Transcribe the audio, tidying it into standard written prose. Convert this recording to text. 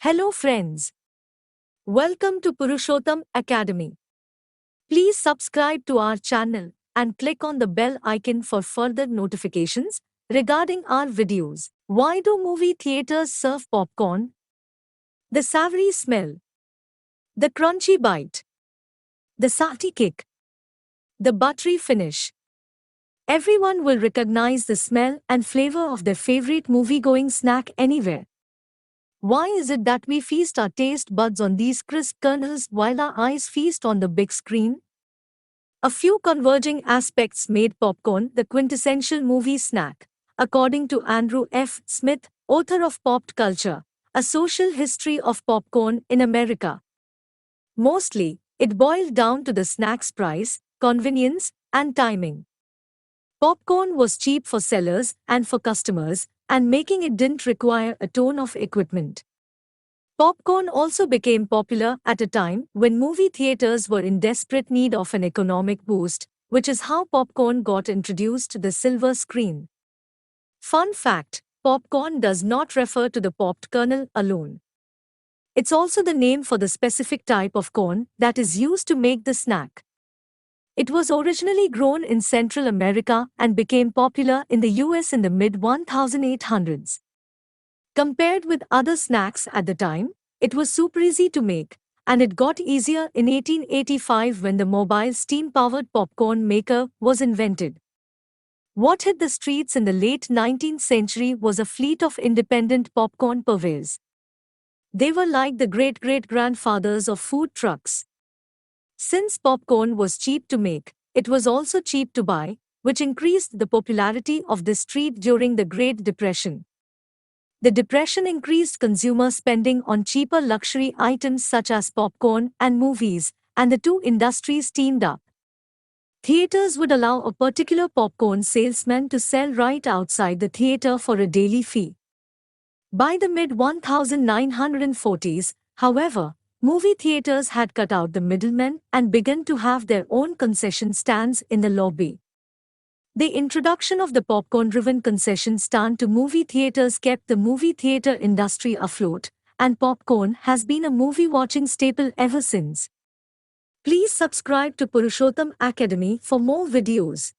Hello friends. Welcome to Purushotam Academy. Please subscribe to our channel and click on the bell icon for further notifications regarding our videos. Why do movie theaters serve popcorn? The savory smell, the crunchy bite, the salty kick, the buttery finish. Everyone will recognize the smell and flavor of their favorite movie-going snack anywhere. Why is it that we feast our taste buds on these crisp kernels while our eyes feast on the big screen? A few converging aspects made popcorn the quintessential movie snack, according to Andrew F. Smith, author of Popped Culture, A Social History of Popcorn in America. Mostly, it boiled down to the snack's price, convenience, and timing. Popcorn was cheap for sellers and for customers, and making it didn't require a ton of equipment. Popcorn also became popular at a time when movie theaters were in desperate need of an economic boost, which is how popcorn got introduced to the silver screen. Fun fact: popcorn does not refer to the popped kernel alone. It's also the name for the specific type of corn that is used to make the snack. It was originally grown in Central America and became popular in the US in the mid-1800s. Compared with other snacks at the time, it was super easy to make, and it got easier in 1885 when the mobile steam-powered popcorn maker was invented. What hit the streets in the late 19th century was a fleet of independent popcorn purveyors. They were like the great-great-grandfathers of food trucks. Since popcorn was cheap to make, it was also cheap to buy, which increased the popularity of this treat during the Great Depression. The Depression increased consumer spending on cheaper luxury items such as popcorn and movies, and the two industries teamed up. Theaters would allow a particular popcorn salesman to sell right outside the theater for a daily fee. By the mid-1940s, however, movie theaters had cut out the middlemen and begun to have their own concession stands in the lobby. The introduction of the popcorn-driven concession stand to movie theaters kept the movie theater industry afloat, and popcorn has been a movie-watching staple ever since. Please subscribe to Purushotam Academy for more videos.